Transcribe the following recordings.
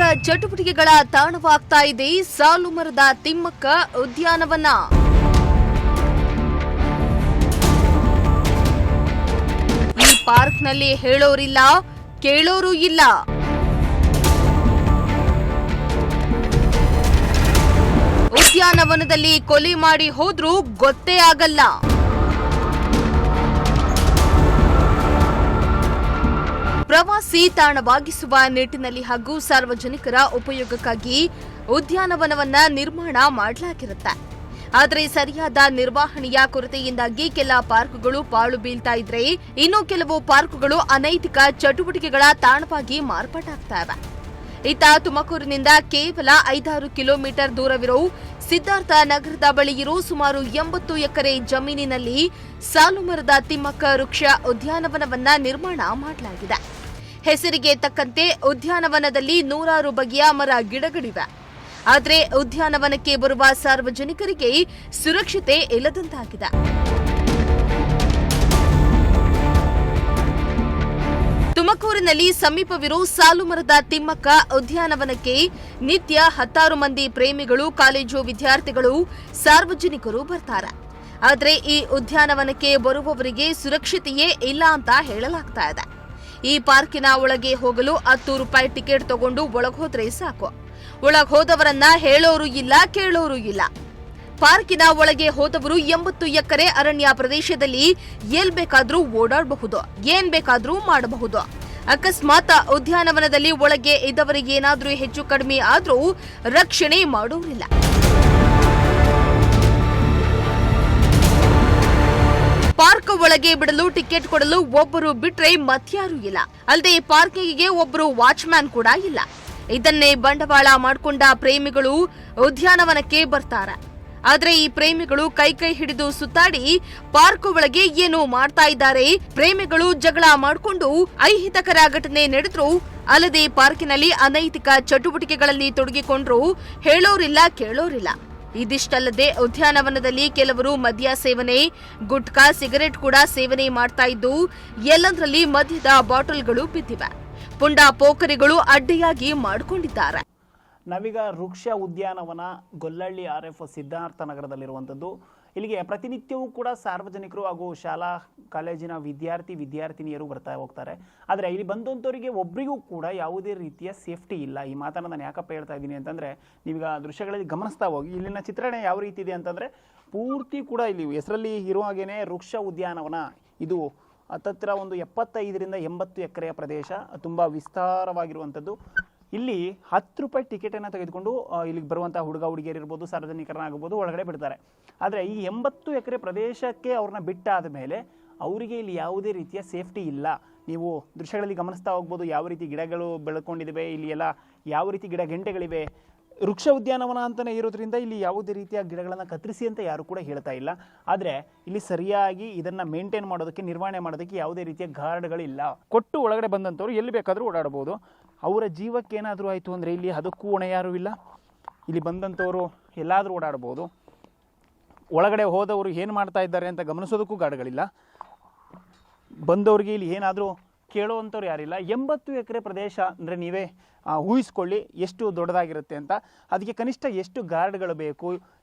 ಅನೈತಿಕ ಚಟುವಟಿಕೆಗಳ ತಾಣವಾಗ್ತಾ ಇದೆ ಸಾಲುಮರದ ತಿಮ್ಮಕ್ಕ ಉದ್ಯಾನವನ. ಈ ಪಾರ್ಕ್ನಲ್ಲಿ ಹೇಳೋರಿಲ್ಲ, ಕೇಳೋರು ಇಲ್ಲ. ಉದ್ಯಾನವನದಲ್ಲಿ ಕೊಲೆ ಮಾಡಿ ಹೋದ್ರೂ ಗೊತ್ತೇ ಆಗಲ್ಲ. ಪ್ರವಾಸಿ ತಾಣವಾಗಿಸುವ ನಿಟ್ಟಿನಲ್ಲಿ ಹಾಗೂ ಸಾರ್ವಜನಿಕರ ಉಪಯೋಗಕ್ಕಾಗಿ ಉದ್ಯಾನವನವನ್ನ ನಿರ್ಮಾಣ ಮಾಡಲಾಗಿರುತ್ತೆ. ಆದರೆ ಸರಿಯಾದ ನಿರ್ವಹಣೆಯ ಕೊರತೆಯಿಂದಾಗಿ ಕೆಲ ಪಾರ್ಕ್ಗಳು ಪಾಳು ಬೀಳ್ತಾ ಇದ್ರೆ, ಇನ್ನು ಕೆಲವು ಪಾರ್ಕ್ಗಳು ಅನೈತಿಕ ಚಟುವಟಿಕೆಗಳ ತಾಣವಾಗಿ ಮಾರ್ಪಾಟಾಗ್ತಾ ಇವೆ. ಇತ್ತ ತುಮಕೂರಿನಿಂದ ಕೇವಲ 5-6 ಕಿಲೋಮೀಟರ್ ದೂರವಿರೋ ಸಿದ್ಧಾರ್ಥ ನಗರದ ಬಳಿ ಇರೋ ಸುಮಾರು 80 ಎಕರೆ ಜಮೀನಿನಲ್ಲಿ ಸಾಲುಮರದ ತಿಮ್ಮಕ್ಕ ವೃಕ್ಷ ಉದ್ಯಾನವನವನ್ನ ನಿರ್ಮಾಣ ಮಾಡಲಾಗಿದೆ. ಹೆಸರಿಗೆ ತಕ್ಕಂತೆ ಉದ್ಯಾನವನದಲ್ಲಿ 100 ಬಗೆಯ ಮರ ಗಿಡಗಳಿವೆ. ಆದರೆ ಉದ್ಯಾನವನಕ್ಕೆ ಬರುವ ಸಾರ್ವಜನಿಕರಿಗೆ ಸುರಕ್ಷತೆ ಇಲ್ಲದಂತಾಗಿದೆ. ತುಮಕೂರಿನಲ್ಲಿ ಸಮೀಪವಿರೋ ಸಾಲುಮರದ ತಿಮ್ಮಕ್ಕ ಉದ್ಯಾನವನಕ್ಕೆ ನಿತ್ಯ 10 ಮಂದಿ ಪ್ರೇಮಿಗಳು, ಕಾಲೇಜು ವಿದ್ಯಾರ್ಥಿಗಳು, ಸಾರ್ವಜನಿಕರು ಬರ್ತಾರೆ. ಆದರೆ ಈ ಉದ್ಯಾನವನಕ್ಕೆ ಬರುವವರಿಗೆ ಸುರಕ್ಷತೆಯೇ ಇಲ್ಲ ಅಂತ ಹೇಳಲಾಗ್ತಾ ಇದೆ. ಈ ಪಾರ್ಕಿನ ಒಳಗೆ ಹೋಗಲು 10 ರೂಪಾಯಿ ಟಿಕೆಟ್ ತಗೊಂಡು ಒಳಗೋದ್ರೆ ಸಾಕು. ಒಳಗ್ ಹೋದವರನ್ನ ಹೇಳೋರು ಇಲ್ಲ, ಕೇಳೋರು ಇಲ್ಲ. ಪಾರ್ಕಿನ ಒಳಗೆ ಹೋದವರು 80 ಎಕರೆ ಅರಣ್ಯ ಪ್ರದೇಶದಲ್ಲಿ ಎಲ್ ಬೇಕಾದ್ರೂ ಓಡಾಡಬಹುದು, ಏನ್ ಬೇಕಾದ್ರೂ ಮಾಡಬಹುದು. ಅಕಸ್ಮಾತ್ ಉದ್ಯಾನವನದಲ್ಲಿ ಒಳಗೆ ಇದ್ದವರಿಗೆ ಏನಾದ್ರೂ ಹೆಚ್ಚು ಕಡಿಮೆ ಆದ್ರೂ ರಕ್ಷಣೆ ಮಾಡೋರಿಲ್ಲ. ಪಾರ್ಕ್ ಒಳಗೆ ಬಿಡಲು ಟಿಕೆಟ್ ಕೊಡಲು ಒಬ್ಬರು ಬಿಟ್ರೆ ಮತ್ಯಾರೂ ಇಲ್ಲ. ಅಲ್ಲದೆ ಪಾರ್ಕಿಂಗ್ಗೆ ಒಬ್ಬರು ವಾಚ್ಮ್ಯಾನ್ ಕೂಡ ಇಲ್ಲ. ಇದನ್ನೇ ಬಂಡವಾಳ ಮಾಡಿಕೊಂಡ ಪ್ರೇಮಿಗಳು ಉದ್ಯಾನವನಕ್ಕೆ ಬರ್ತಾರೆ. ಆದ್ರೆ ಈ ಪ್ರೇಮಿಗಳು ಕೈ ಹಿಡಿದು ಸುತ್ತಾಡಿ ಪಾರ್ಕ್ ಒಳಗೆ ಏನು ಮಾಡ್ತಾ ಇದ್ದಾರೆ, ಪ್ರೇಮಿಗಳು ಜಗಳ ಮಾಡಿಕೊಂಡು ಅಹಿತಕರ ಘಟನೆ ನಡೆದ್ರು, ಅಲ್ಲದೆ ಪಾರ್ಕಿನಲ್ಲಿ ಅನೈತಿಕ ಚಟುವಟಿಕೆಗಳಲ್ಲಿ ತೊಡಗಿಕೊಂಡ್ರು ಹೇಳೋರಿಲ್ಲ, ಕೇಳೋರಿಲ್ಲ. ಇದಿಷ್ಟಲ್ಲದೆ ಉದ್ಯಾನವನದಲ್ಲಿ ಕೆಲವರು ಮದ್ಯ ಸೇವನೆ, ಗುಟ್ಕಾ, ಸಿಗರೆಟ್ ಕೂಡ ಸೇವನೆ ಮಾಡ್ತಾ ಇದ್ದು, ಎಲ್ಲಂದ್ರಲ್ಲಿ ಮದ್ಯದ ಬಾಟಲ್ಗಳು ಬಿದ್ದಿವೆ. ಪುಂಡ ಪೋಖರಿಗಳು ಅಡ್ಡಿಯಾಗಿ ಮಾಡಿಕೊಂಡಿದ್ದಾರೆ. ನಾವೀಗ ವೃಕ್ಷ ಉದ್ಯಾನವನ ಗೊಲ್ಲಹಳ್ಳಿ RF ಸಿದ್ಧಾರ್ಥ ನಗರದಲ್ಲಿರುವಂಥದ್ದು. ಇಲ್ಲಿಗೆ ಪ್ರತಿನಿತ್ಯವೂ ಕೂಡ ಸಾರ್ವಜನಿಕರು ಹಾಗೂ ಶಾಲಾ ಕಾಲೇಜಿನ ವಿದ್ಯಾರ್ಥಿನಿಯರು ಬರ್ತಾ ಹೋಗ್ತಾರೆ. ಆದರೆ ಇಲ್ಲಿ ಬಂದಂಥವರಿಗೆ ಒಬ್ಬರಿಗೂ ಕೂಡ ಯಾವುದೇ ರೀತಿಯ ಸೇಫ್ಟಿ ಇಲ್ಲ. ಈ ಮಾತನ್ನು ನಾನು ಯಾಕಪ್ಪ ಹೇಳ್ತಾ ಇದ್ದೀನಿ ಅಂತಂದರೆ, ನೀವೀಗ ದೃಶ್ಯಗಳಲ್ಲಿ ಗಮನಿಸ್ತಾ ಹೋಗಿ ಇಲ್ಲಿನ ಚಿತ್ರಣ ಯಾವ ರೀತಿ ಇದೆ ಅಂತಂದರೆ, ಪೂರ್ತಿ ಕೂಡ ಇಲ್ಲಿ ಹೆಸರಲ್ಲಿ ಇರೋ ಹಾಗೇನೆ ವೃಕ್ಷ ಉದ್ಯಾನವನ. ಇದು ಹತ್ತತ್ರ ಒಂದು 75ರಿಂದ 80 ಎಕರೆಯ ಪ್ರದೇಶ, ತುಂಬ ವಿಸ್ತಾರವಾಗಿರುವಂಥದ್ದು. ಇಲ್ಲಿ 10 ರೂಪಾಯಿ ಟಿಕೆಟನ್ನು ತೆಗೆದುಕೊಂಡು ಇಲ್ಲಿಗೆ ಬರುವಂಥ ಹುಡುಗ ಹುಡುಗಿಯರು ಇರ್ಬೋದು, ಸಾರ್ವಜನಿಕರನ್ನಾಗಬಹುದು, ಒಳಗಡೆ ಬಿಡ್ತಾರೆ. ಆದರೆ ಈ 80 ಎಕರೆ ಪ್ರದೇಶಕ್ಕೆ ಅವ್ರನ್ನ ಬಿಟ್ಟಾದ ಮೇಲೆ ಅವರಿಗೆ ಇಲ್ಲಿ ಯಾವುದೇ ರೀತಿಯ ಸೇಫ್ಟಿ ಇಲ್ಲ. ನೀವು ದೃಶ್ಯಗಳಲ್ಲಿ ಗಮನಿಸ್ತಾ ಹೋಗ್ಬೋದು ಯಾವ ರೀತಿ ಗಿಡಗಳು ಬೆಳ್ಕೊಂಡಿದ್ದಾವೆ, ಇಲ್ಲಿ ಎಲ್ಲ ಯಾವ ರೀತಿ ಗಿಡ ಗೆಂಟೆಗಳಿವೆ. ವೃಕ್ಷ ಉದ್ಯಾನವನ ಅಂತಲೇ ಇರೋದ್ರಿಂದ ಇಲ್ಲಿ ಯಾವುದೇ ರೀತಿಯ ಗಿಡಗಳನ್ನು ಕತ್ತರಿಸಿ ಅಂತ ಯಾರು ಕೂಡ ಹೇಳ್ತಾ ಇಲ್ಲ. ಆದರೆ ಇಲ್ಲಿ ಸರಿಯಾಗಿ ಇದನ್ನು ಮೇಂಟೈನ್ ಮಾಡೋದಕ್ಕೆ, ನಿರ್ವಹಣೆ ಮಾಡೋದಕ್ಕೆ ಯಾವುದೇ ರೀತಿಯ ಗಾರ್ಡ್ಗಳಿಲ್ಲ. ಕೊಟ್ಟು ಒಳಗಡೆ ಬಂದಂಥವ್ರು ಎಲ್ಲಿ ಬೇಕಾದರೂ ಓಡಾಡ್ಬೋದು. ಅವರ ಜೀವಕ್ಕೆ ಏನಾದರೂ ಆಯಿತು ಅಂದರೆ ಇಲ್ಲಿ ಅದಕ್ಕೂ ಹೊಣೆ ಯಾರೂ ಇಲ್ಲ. ಇಲ್ಲಿ ಬಂದಂಥವರು ಎಲ್ಲಾದರೂ ಓಡಾಡ್ಬೋದು. ಒಳಗಡೆ ಹೋದವರು ಏನು ಮಾಡ್ತಾ ಇದ್ದಾರೆ ಅಂತ ಗಮನಿಸೋದಕ್ಕೂ ಗಾರ್ಡ್ಗಳಿಲ್ಲ. ಬಂದವರಿಗೆ ಇಲ್ಲಿ ಏನಾದರೂ ಕೇಳುವಂಥವ್ರು ಯಾರಿಲ್ಲ. 80 ಎಕರೆ ಪ್ರದೇಶ ಅಂದರೆ ನೀವೇ ಊಹಿಸ್ಕೊಳ್ಳಿ ಎಷ್ಟು ದೊಡ್ಡದಾಗಿರುತ್ತೆ ಅಂತ. ಅದಕ್ಕೆ ಕನಿಷ್ಠ ಎಷ್ಟು ಗಾರ್ಡ್ಗಳು ಬೇಕು,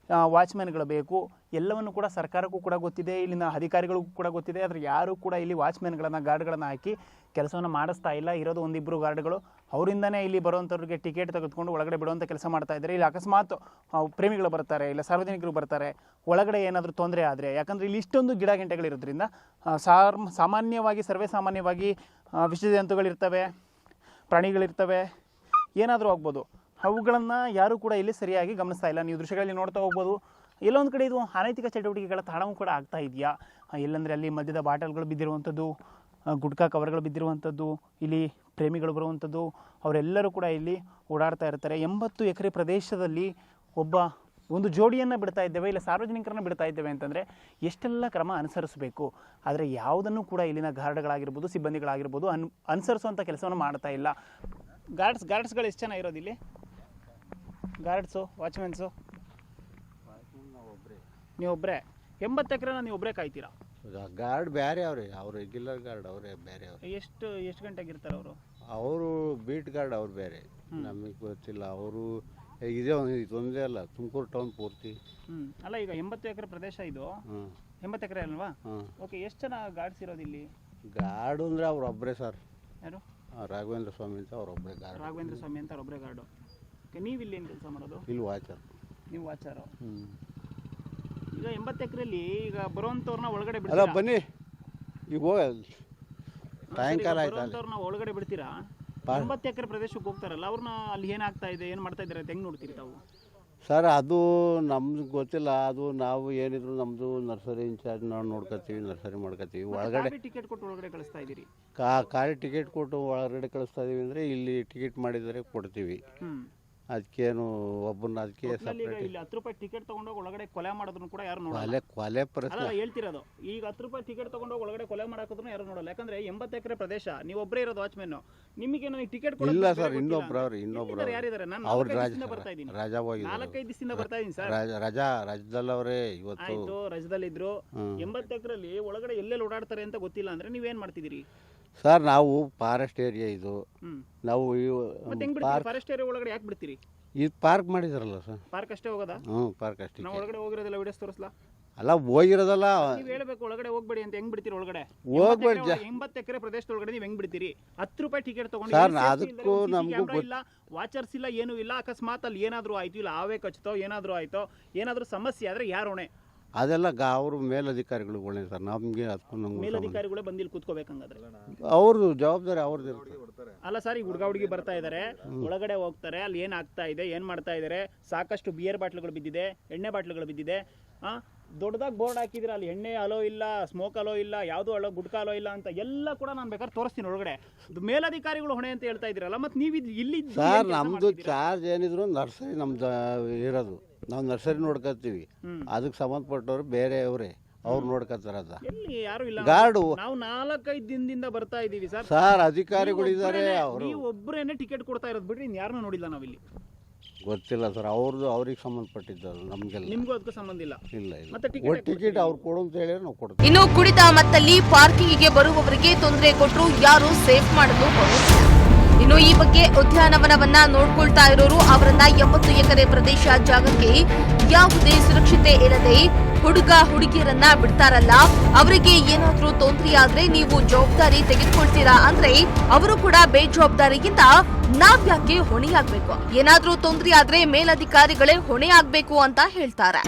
ವಾಚ್ಮ್ಯಾನ್ಗಳು ಬೇಕು, ಎಲ್ಲವನ್ನು ಕೂಡ ಸರ್ಕಾರಕ್ಕೂ ಕೂಡ ಗೊತ್ತಿದೆ, ಇಲ್ಲಿನ ಅಧಿಕಾರಿಗಳಿಗೂ ಕೂಡ ಗೊತ್ತಿದೆ. ಆದರೆ ಯಾರೂ ಕೂಡ ಇಲ್ಲಿ ವಾಚ್ಮ್ಯಾನ್ಗಳನ್ನು, ಗಾರ್ಡ್ಗಳನ್ನು ಹಾಕಿ ಕೆಲಸವನ್ನು ಮಾಡಿಸ್ತಾ ಇಲ್ಲ. ಇರೋದು 1-2 ಗಾರ್ಡ್ಗಳು. ಅವರಿಂದನೇ ಇಲ್ಲಿ ಬರುವಂಥವ್ರಿಗೆ ಟಿಕೆಟ್ ತೆಗೆದುಕೊಂಡು ಒಳಗಡೆ ಬಿಡುವಂಥ ಕೆಲಸ ಮಾಡ್ತಾ ಇದ್ದಾರೆ. ಇಲ್ಲಿ ಅಕಸ್ಮಾತ್ ಪ್ರೇಮಿಗಳು ಬರ್ತಾರೆ, ಇಲ್ಲ ಸಾರ್ವಜನಿಕರು ಬರ್ತಾರೆ, ಒಳಗಡೆ ಏನಾದರೂ ತೊಂದರೆ ಆದರೆ, ಯಾಕಂದರೆ ಇಲ್ಲಿ ಇಷ್ಟೊಂದು ಗಿಡ ಗೆಂಟೆಗಳಿರೋದ್ರಿಂದ ಸಾಮಾನ್ಯವಾಗಿ ಸರ್ವೇ ಸಾಮಾನ್ಯವಾಗಿ ವಿಷಜಂತುಗಳಿರ್ತವೆ, ಪ್ರಾಣಿಗಳಿರ್ತವೆ, ಏನಾದರೂ ಆಗ್ಬೋದು. ಅವುಗಳನ್ನು ಯಾರೂ ಕೂಡ ಇಲ್ಲಿ ಸರಿಯಾಗಿ ಗಮನಿಸ್ತಾ ಇಲ್ಲ. ನೀವು ದೃಶ್ಯಗಳಲ್ಲಿ ನೋಡ್ತಾ ಹೋಗ್ಬೋದು. ಎಲ್ಲೊಂದು ಕಡೆ ಇದು ಅನೈತಿಕ ಚಟುವಟಿಕೆಗಳ ತಾಣವೂ ಕೂಡ ಆಗ್ತಾ ಇದೆಯಾ, ಎಲ್ಲಂದರೆ ಅಲ್ಲಿ ಮದ್ಯದ ಬಾಟಲ್ಗಳು ಬಿದ್ದಿರುವಂಥದ್ದು, ಗುಟ್ಕಾ ಕವರ್ಗಳು ಬಿದ್ದಿರುವಂಥದ್ದು, ಇಲ್ಲಿ ಪ್ರೇಮಿಗಳು ಬರುವಂಥದ್ದು, ಅವರೆಲ್ಲರೂ ಕೂಡ ಇಲ್ಲಿ ಓಡಾಡ್ತಾ ಇರ್ತಾರೆ. 80 ಎಕರೆ ಪ್ರದೇಶದಲ್ಲಿ ಒಂದು ಜೋಡಿಯನ್ನು ಬಿಡ್ತಾ ಇದ್ದೇವೆ, ಇಲ್ಲ ಸಾರ್ವಜನಿಕರನ್ನು ಬಿಡ್ತಾ ಇದ್ದೇವೆ ಅಂತಂದರೆ ಎಷ್ಟೆಲ್ಲ ಕ್ರಮ ಅನುಸರಿಸಬೇಕು. ಆದರೆ ಯಾವುದನ್ನು ಕೂಡ ಇಲ್ಲಿನ ಗಾರ್ಡ್ಗಳಾಗಿರ್ಬೋದು, ಸಿಬ್ಬಂದಿಗಳಾಗಿರ್ಬೋದು ಅನುಸರಿಸುವಂಥ ಕೆಲಸವನ್ನು ಮಾಡ್ತಾ ಇಲ್ಲ. ಗಾರ್ಡ್ಸ್ಗಳು ಎಷ್ಟು ಜನ ಇರೋದು ಇಲ್ಲಿ? ಗಾರ್ಡ್ಸು, ವಾಚ್ಮೆನ್ಸು ನೀವೊಬ್ಬರೇ? 80 ಎಕರೆನ ನೀವು ಒಬ್ಬರೇ ಕಾಯ್ತೀರಾ? ಗಾರ್ಡ್ ಬೇರೆ ಅವ್ರು ರೆಗ್ಯುಲರ್ ಗಾರ್ಡ್ ಅವರೇ ಬೇರೆ. ಎಷ್ಟು ಗಂಟೆಗೆ ಇರ್ತಾರೆ ಅವರು? ಅವರು ಬೀಟ್ ಗಾರ್ಡ್ ಅವ್ರು ಬೇರೆ. ನಮಗೆ ಗೊತ್ತಿಲ್ಲ. ಅವರು ಇದೇ ಇದೊಂದೇ ಅಲ್ಲ, ತುಮಕೂರು ಟೌನ್ ಪೂರ್ತಿ. ಅಲ್ಲ, ಈಗ 80 ಎಕರೆ ಪ್ರದೇಶ ಇದು. ಹ್ಞೂ 80 ಎಕರೆ ಅಲ್ವಾ? ಹಾಂ. ಓಕೆ, ಎಷ್ಟು ಜನ ಗಾರ್ಡ್ಸ್ ಇರೋದು ಇಲ್ಲಿ? ಗಾರ್ಡು ಅಂದರೆ ಅವ್ರೊಬ್ಬರೇ ಸರ್. ಯಾರು? ರಾಘವೇಂದ್ರ ಸ್ವಾಮಿ ಅಂತ ಅವ್ರೊಬ್ಬರೇ ಗಾರ್ಡ್. ರಾಘವೇಂದ್ರ ಸ್ವಾಮಿ ಅಂತ ಒಬ್ಬರೇ ಗಾರ್ಡು. ಓಕೆ, ನೀವು ಇಲ್ಲಿ ಏನು ಕೆಲಸ ಮಾಡೋದು? ಇಲ್ಲಿ ವಾಚರ್. ನೀವು ವಾಚಾರು. ಹ್ಞೂ. ಈಗ 80 ಎಕರೆಯಲ್ಲಿ ಈಗ ಬರುವಂಥವ್ರನ್ನ ಒಳಗಡೆ ಅಲ್ಲ ಬಿಡ್ತೀರಾ? ಬನ್ನಿ, ಈಗ ಸಾಯಂಕಾಲ ಆಯ್ತು. ಬರುವಂಥವ್ರನ್ನ ಒಳಗಡೆ ಬಿಡ್ತೀರಾ? 80 ಎಕರೆ ಪ್ರದೇಶಕ್ಕೆ ಹೋಗ್ತಾರಲ್ಲ, ಅವ್ರನ್ನ ಅಲ್ಲಿ ಏನಾಗ್ತಾ ಇದೆ, ಏನು ಮಾಡ್ತಾ ಇದ್ದಾರೆ ಅಂತ ಹೆಂಗೆ ನೋಡ್ತೀರಿ ತಾವು? ಸರ್, ಅದು ನಮ್ಗೆ ಗೊತ್ತಿಲ್ಲ. ಅದು ನಾವು ಏನಿದ್ರು ನಮ್ಮದು ನರ್ಸರಿ ಇನ್ಚಾರ್ಜ್ ನಾವು ನೋಡ್ಕೊತೀವಿ, ನರ್ಸರಿ ಮಾಡ್ಕೊತೀವಿ. ಒಳಗಡೆ ಟಿಕೆಟ್ ಕೊಟ್ಟು ಒಳಗಡೆ ಕಳಿಸ್ತಾ ಇದ್ದೀರಿ? ಖಾಲಿ ಟಿಕೆಟ್ ಕೊಟ್ಟು ಒಳಗಡೆ ಕಳಿಸ್ತಾ ಇದೀವಿ ಅಂದರೆ ಇಲ್ಲಿ ಟಿಕೆಟ್ ಮಾಡಿದರೆ ಕೊಡ್ತೀವಿ. ಅದಕ್ಕೇನು ಒಬ್ಬನ ಅದಕ್ಕೆ ಸಪ್ರೇಟ್. ಇಲ್ಲಿ 10 ರೂಪಾಯಿ ಟಿಕೆಟ್ ತಗೊಂಡೋಗಿ ಒಳಗಡೆ ಕೊಲೆ ಮಾಡೋದನ್ನು ಕೂಡ ಯಾರು ನೋಡಲ್ಲ. ಕೊಲೆ ಪ್ರಶ್ನೆ ಹೇಳ್ತಿರೋದು. ಈಗ 10 ರೂಪಾಯಿ ಟಿಕೆಟ್ ತಗೊಂಡೋಗಿ ಒಳಗಡೆ ಕೊಲೆ ಮಾಡಾಕೋದ್ರೂ ಯಾರು ನೋಡಲ್ಲ. ಯಾಕಂದ್ರೆ 80 ಎಕರೆ ಪ್ರದೇಶ, ನೀವು ಒಬ್ಬರೇ ಇರೋದು ವಾಚ್ಮೆನ್. ನಿಮಗೆ ನನಗೆ ಟಿಕೆಟ್ ಇಲ್ಲ ಸರ್, ಇನ್ನೊಬ್ರು ಯಾರಿದ್ದಾರೆ? ನಾನು ಅವ್ರು ಬರ್ತಾ ಇದ್ದೀನಿ, ರಾಜಾ ಹೋಗಿ 4-5 ದಿವಸದಿಂದ ಬರ್ತಾ ಇದ್ದೀನಿ ಸರ್. ರಾಜ್ಯದಲ್ಲವರೇ ಇವತ್ತು. ಆಯ್ತು, ರಾಜ್ಯದಲ್ಲಿದ್ರು. 80 ಎಕರೆಲ್ಲಿ ಒಳಗಡೆ ಎಲ್ಲೆಲ್ಲಿ ಓಡಾಡ್ತಾರೆ ಅಂತ ಗೊತ್ತಿಲ್ಲ ಅಂದ್ರೆ ನೀವೇನ್ ಮಾಡ್ತಿದ್ದೀರಿ ಸರ್? ನಾವು ಫಾರೆಸ್ಟ್ ಏರಿಯಾ ಇದು. ನಾವು ಫಾರೆಸ್ಟ್ ಏರಿಯಾ ಒಳಗಡೆ ಯಾಕೆ ಬಿಡ್ತೀರಿ? ಇದು ಪಾರ್ಕ್ ಮಾಡಿದಾರಲ್ಲ ಸರ್. ಪಾರ್ಕ್ ಅಷ್ಟೇ ಹೋಗೋದಾ? ಪಾರ್ಕ್ ಅಷ್ಟೇ. ನಾವು ಒಳಗಡೆ ಹೋಗಿರೋದೆಲ್ಲ ವಿಡಿಯೋಸ್ ತೋರಿಸ್ಲಾ? ಅಲ್ಲ, ಹೋಗಿರೋದಲ್ಲ. ನೀವು ಹೇಳ್ಬೇಕು ಒಳಗಡೆ ಹೋಗ್ಬೇಡಿ ಅಂತ. ಹೆಂಗ್ ಬಿಡ್ತೀರಿ ಒಳಗಡೆ? ಹೋಗ್ಬೇಡಿ. 80 ಎಕರೆ ಪ್ರದೇಶದೊಳಗಡೆ ನೀವು ಹೆಂಗ್ ಬಿಡ್ತೀರಿ? 10 ರೂಪಾಯಿ ಟಿಕೆಟ್ ತಗೊಂಡು ಸರ್, ಅದಕ್ಕೂ ನಮಗೂ ಇಲ್ಲ, ವಾಚರ್ಸ್ ಇಲ್ಲ, ಏನೂ ಇಲ್ಲ. ಅಕಸ್ಮಾತ್ ಅಲ್ಲಿ ಏನಾದ್ರು ಆಯ್ತು, ಇಲ್ಲ ಆವೆ ಕಚ್ತೋ, ಏನಾದ್ರು ಆಯ್ತೋ, ಏನಾದ್ರು ಸಮಸ್ಯೆ ಆದ್ರೆ ಯಾರು ಹೊಣೆ? ಅದೆಲ್ಲ ಅವರು ಮೇಲಧಿಕಾರಿಗಳು ಸರ್. ನಮಗೆ ಅದಕ್ಕೂ ನಮ್ಗೆ ಮೇಲಧಿಕಾರಿಗಳೇ ಬಂದು ಇಲ್ಲಿ ಕೂತ್ಕೋಬೇಕಂಗಾದ್ರೆ ಅವ್ರದ್ದು ಜವಾಬ್ದಾರಿ ಅವ್ರದ್ದು ಇರುತ್ತೆ. ಅಲ್ಲ ಸರ್, ಈಗ ಹುಡುಗ ಬರ್ತಾ ಇದಾರೆ, ಒಳಗಡೆ ಹೋಗ್ತಾರೆ, ಅಲ್ಲಿ ಏನ್ ಆಗ್ತಾ ಇದೆ, ಏನ್ ಮಾಡ್ತಾ ಇದಾರೆ? ಸಾಕಷ್ಟು ಬಿಯರ್ ಬಾಟ್ಲುಗಳು ಬಿದ್ದಿದೆ, ಎಣ್ಣೆ ಬಾಟ್ಲುಗಳು ಬಿದ್ದಿದೆ. ದೊಡ್ಡದಾಗಿ ಬೋರ್ಡ್ ಹಾಕಿದ್ರೆ ಅಲ್ಲಿ ಎಣ್ಣೆ ಅಲೋ ಇಲ್ಲ, ಸ್ಮೋಕ್ ಅಲೋ ಇಲ್ಲ, ಯಾವುದು ಅಲೋ, ಗುಟ್ಕಾ ಅಲೋ ಇಲ್ಲ ಅಂತ ಎಲ್ಲ ಕೂಡ ನಾನು ಬೇಕಾದ್ರೆ ತೋರಿಸ್ತೀನಿ ಒಳಗಡೆ. ಮೇಲಧಿಕಾರಿಗಳು ಹೊಣೆ ಅಂತ ಹೇಳ್ತಾ ಇದ್ರಲ್ಲ, ಮತ್ತೆ ನೀವು ಇಲ್ಲಿ ಸರ್, ನಮ್ದು ಚಾರ್ಜ್ ಏನಿದ್ರು ನರ್ಸರಿ ನಮ್ದು ಇರೋದು. ನಾವು ನರ್ಸರಿ ನೋಡ್ಕೊತೀವಿ, ಅದಕ್ಕೆ ಸಂಬಂಧಪಟ್ಟವ್ರು ಬೇರೆಯವರೇ, ಅವ್ರು ನೋಡ್ಕೊತಾರದ. ಎಲ್ಲಿ ಯಾರು ಇಲ್ಲ, ಗಾರ್ಡು. ನಾವು 4-5 ದಿನದಿಂದ ಬರ್ತಾ ಇದೀವಿ ಸರ್. ಸರ್, ಅಧಿಕಾರಿಗಳಿದ್ದಾರೆ. ಅವರು ನೀವು ಒಬ್ಬರೇನೆ ಟಿಕೆಟ್ ಕೊಡ್ತಾ ಇರೋದು ಬಿಡ್ರಿ, ಇನ್ನು ಯಾರನ್ನೂ ನೋಡಿಲ್ಲ ನಾವಿಲ್ಲಿ. ಗೊತ್ತಿಲ್ಲ ಸರ್, ಅವ್ರಿಗೆ ಸಂಬಂಧಪಟ್ಟಿದ್ದಾರೆ, ನಮ್ಗೆಲ್ಲ. ನಿಮ್ಗೂ ಅದಕ್ಕೂ ಸಂಬಂಧ ಇಲ್ಲ? ಇಲ್ಲ ಇಲ್ಲ. ಮತ್ತೆ ಟಿಕೆಟ್ ಅವ್ರು ಕೊಡು ಅಂತ ಹೇಳಿದ್ರೆ ನಾವು ಕೊಡ್ತೀವಿ. ಇನ್ನು ಕುಡಿದ ಮತ್ತಲ್ಲಿ ಪಾರ್ಕಿಂಗಿಗೆ ಬರುವವರಿಗೆ ತೊಂದರೆ ಕೊಟ್ಟರು ಯಾರು ಸೇಫ್ ಮಾಡಲು ಬರುತ್ತಿಲ್ಲ. ಇನ್ನು ಈ ಬಗ್ಗೆ ಉದ್ಯಾನವನವನ್ನ ನೋಡ್ಕೊಳ್ತಾ ಇರೋರು ಅವರನ್ನ 80 ಎಕರೆ ಪ್ರದೇಶ ಜಾಗಕ್ಕೆ ಯಾವುದೇ ಸುರಕ್ಷತೆ ಇರದೆ ಹುಡುಗ ಹುಡುಗಿಯರನ್ನ ಬಿಡ್ತಾರಲ್ಲ, ಅವರಿಗೆ ಏನಾದ್ರೂ ತೊಂದರೆಯಾದ್ರೆ ನೀವು ಜವಾಬ್ದಾರಿ ತೆಗೆದುಕೊಳ್ತೀರಾ ಅಂದ್ರೆ ಅವರು ಕೂಡ ಬೇಜವಾಬ್ದಾರಿಯಿಂದ ನಾವ್ಯಾಕೆ ಹೊಣೆಯಾಗ್ಬೇಕು? ಏನಾದ್ರೂ ತೊಂದರೆ ಆದ್ರೆ ಮೇಲಧಿಕಾರಿಗಳೇ ಹೊಣೆ ಆಗ್ಬೇಕು ಅಂತ ಹೇಳ್ತಾರೆ.